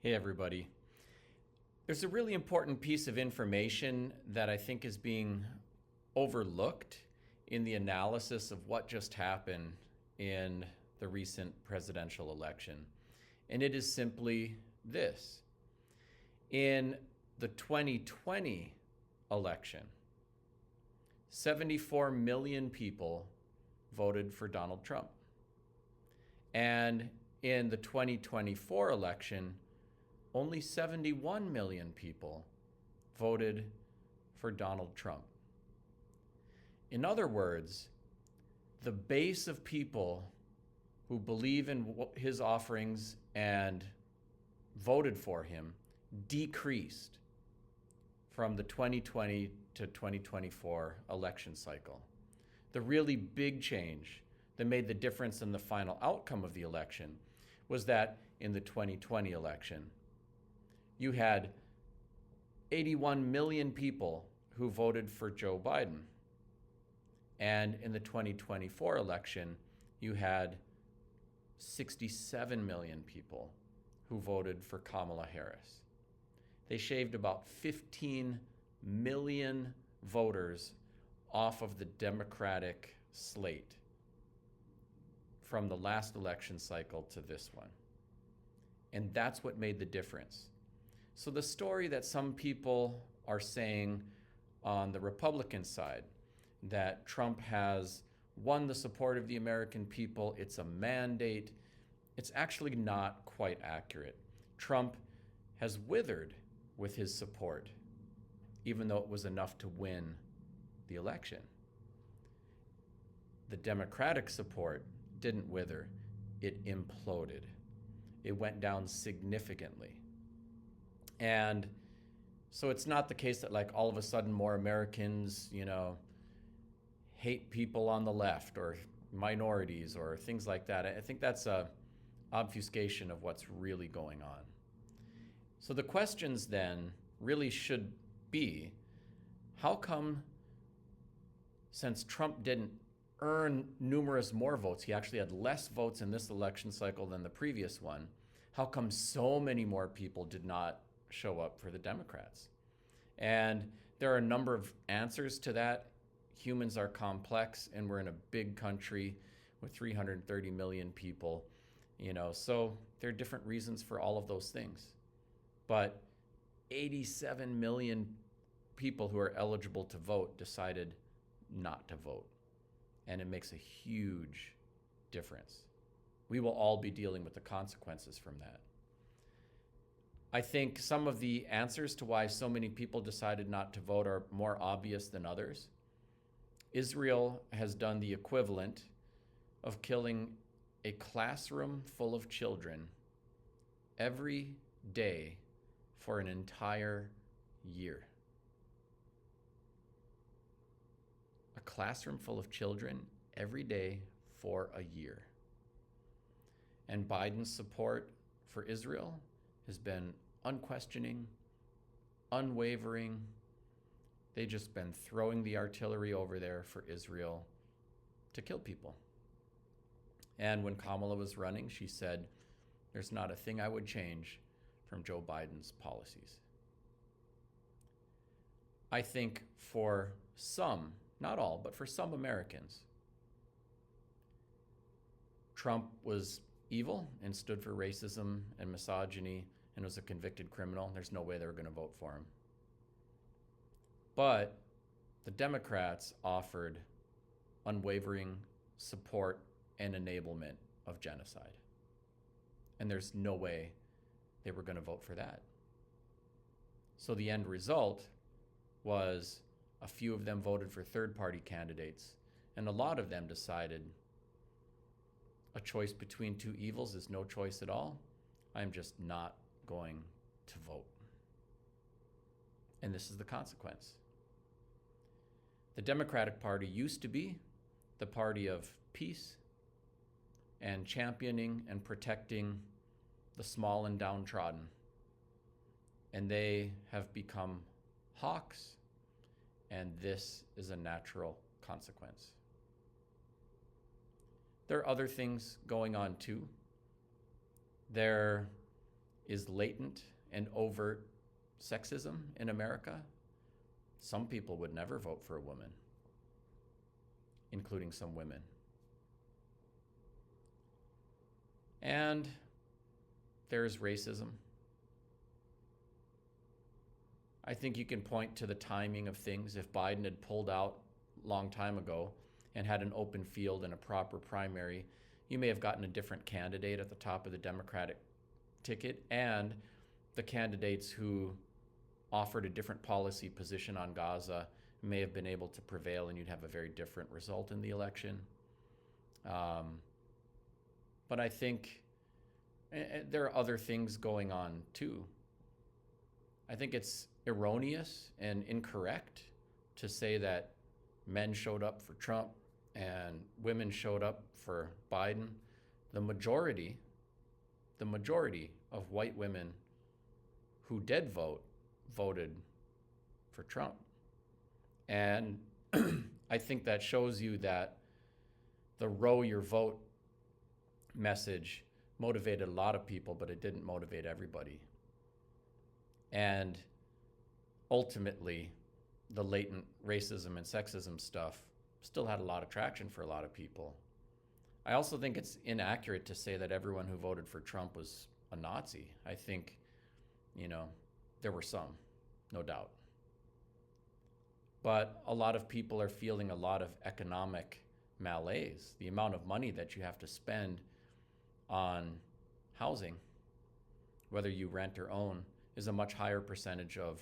Hey, everybody. There's a really important piece of information that I think is being overlooked in the analysis of what just happened in the recent presidential election. And it is simply this. In the 2020 election, 74 million people voted for Donald Trump. And in the 2024 election, only 71 million people voted for Donald Trump. In other words, the base of people who believe in his offerings and voted for him decreased from the 2020 to 2024 election cycle. The really big change that made the difference in the final outcome of the election was that in the 2020 election, you had 81 million people who voted for Joe Biden. And in the 2024 election, you had 67 million people who voted for Kamala Harris. They shaved about 15 million voters off of the Democratic slate from the last election cycle to this one. And that's what made the difference. So the story that some people are saying on the Republican side, that Trump has won the support of the American people, it's a mandate, it's actually not quite accurate. Trump has withered with his support, even though it was enough to win the election. The Democratic support didn't wither, it imploded. It went down significantly. And so it's not the case that like all of a sudden more Americans, hate people on the left or minorities or things like that. I think that's a obfuscation of what's really going on. So the questions then really should be, how come since Trump didn't earn numerous more votes, he actually had less votes in this election cycle than the previous one, how come so many more people did not show up for the Democrats? And there are a number of answers to that. Humans are complex, and we're in a big country with 330 million people, so there are different reasons for all of those things. But 87 million people who are eligible to vote decided not to vote. And it makes a huge difference. We will all be dealing with the consequences from that. I think some of the answers to why so many people decided not to vote are more obvious than others. Israel has done the equivalent of killing a classroom full of children every day for an entire year. A classroom full of children every day for a year. And Biden's support for Israel has been unquestioning, unwavering. They've just been throwing the artillery over there for Israel to kill people. And when Kamala was running, she said, "There's not a thing I would change from Joe Biden's policies." I think for some, not all, but for some Americans, Trump was evil and stood for racism and misogyny and was a convicted criminal. There's no way they were going to vote for him. But the Democrats offered unwavering support and enablement of genocide. And there's no way they were going to vote for that. So the end result was a few of them voted for third-party candidates, and a lot of them decided a choice between two evils is no choice at all. I'm just not going to vote. And this is the consequence. The Democratic Party used to be the party of peace and championing and protecting the small and downtrodden. And they have become hawks, and this is a natural consequence. There are other things going on too. There is latent and overt sexism in America. Some people would never vote for a woman, including some women. And there's racism. I think you can point to the timing of things. If Biden had pulled out a long time ago and had an open field and a proper primary, you may have gotten a different candidate at the top of the Democratic ticket, and the candidates who offered a different policy position on Gaza may have been able to prevail, and you'd have a very different result in the election. But I think there are other things going on too. I think it's erroneous and incorrect to say that men showed up for Trump and women showed up for Biden. The majority of white women who did vote voted for Trump. And I think that shows you that the row your vote message motivated a lot of people, but it didn't motivate everybody. And ultimately, the latent racism and sexism stuff still had a lot of traction for a lot of people. I also think it's inaccurate to say that everyone who voted for Trump was a Nazi. I think, there were some, no doubt. But a lot of people are feeling a lot of economic malaise. The amount of money that you have to spend on housing, whether you rent or own, is a much higher percentage of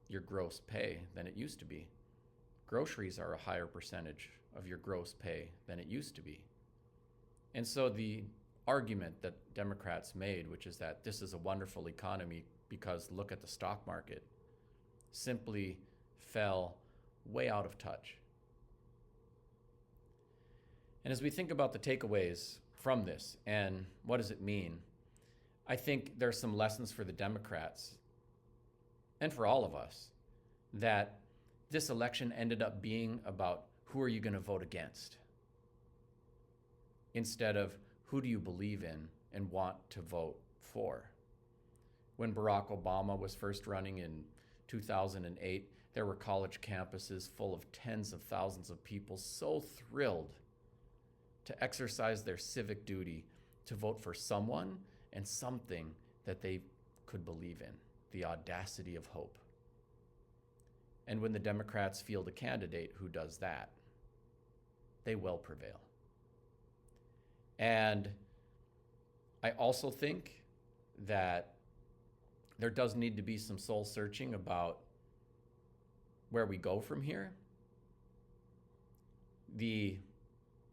your gross pay than it used to be. Groceries are a higher percentage of your gross pay than it used to be. And so the argument that Democrats made, which is that this is a wonderful economy because look at the stock market, simply fell way out of touch. And as we think about the takeaways from this and what does it mean, I think there's some lessons for the Democrats and for all of us that this election ended up being about who are you going to vote against instead of who do you believe in and want to vote for. When Barack Obama was first running in 2008, there were college campuses full of tens of thousands of people so thrilled to exercise their civic duty to vote for someone and something that they could believe in, the audacity of hope. And when the Democrats field a candidate who does that, they will prevail. And I also think that there does need to be some soul searching about where we go from here. The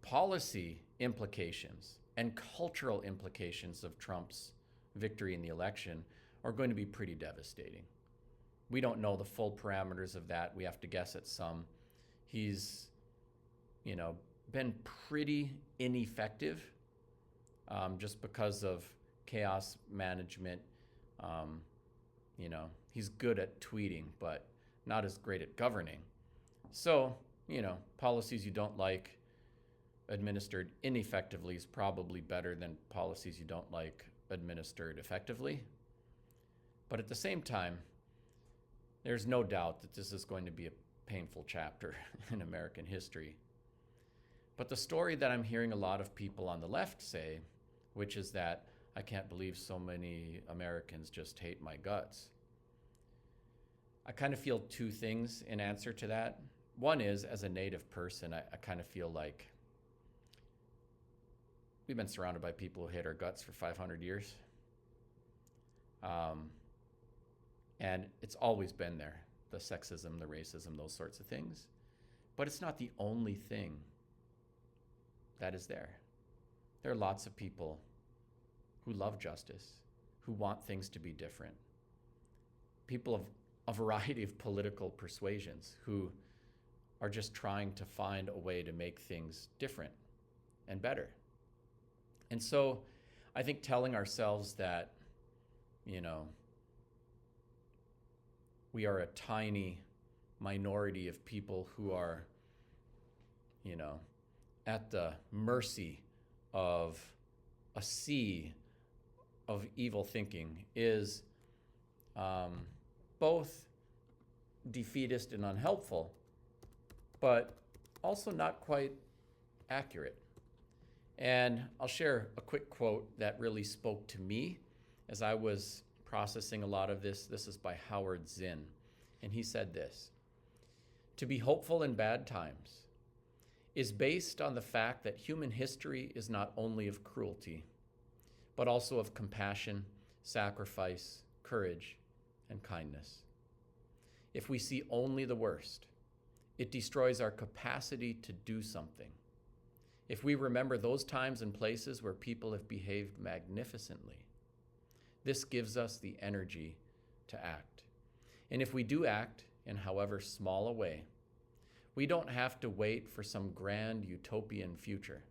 policy implications and cultural implications of Trump's victory in the election are going to be pretty devastating. We don't know the full parameters of that. We have to guess at some. He's, been pretty ineffective just because of chaos management. He's good at tweeting, but not as great at governing. So, policies you don't like administered ineffectively is probably better than policies you don't like administered effectively. But at the same time, there's no doubt that this is going to be a painful chapter in American history. But the story that I'm hearing a lot of people on the left say, which is that I can't believe so many Americans just hate my guts. I kind of feel two things in answer to that. One is, as a Native person, I kind of feel like we've been surrounded by people who hate our guts for 500 years. And it's always been there, the sexism, the racism, those sorts of things. But it's not the only thing that is there. There are lots of people who love justice, who want things to be different. People of a variety of political persuasions who are just trying to find a way to make things different and better. And so I think telling ourselves that, we are a tiny minority of people who are, at the mercy of a sea of evil thinking is both defeatist and unhelpful, but also not quite accurate. And I'll share a quick quote that really spoke to me as I was processing a lot of this. This is by Howard Zinn, and he said this: "To be hopeful in bad times is based on the fact that human history is not only of cruelty, but also of compassion, sacrifice, courage, and kindness. If we see only the worst, it destroys our capacity to do something. If we remember those times and places where people have behaved magnificently, this gives us the energy to act. And if we do act, in however small a way, we don't have to wait for some grand utopian future.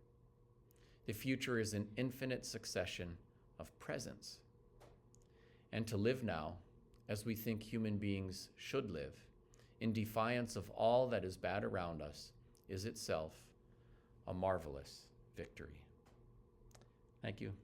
The future is an infinite succession of presents. And to live now, as we think human beings should live, in defiance of all that is bad around us, is itself a marvelous victory." Thank you.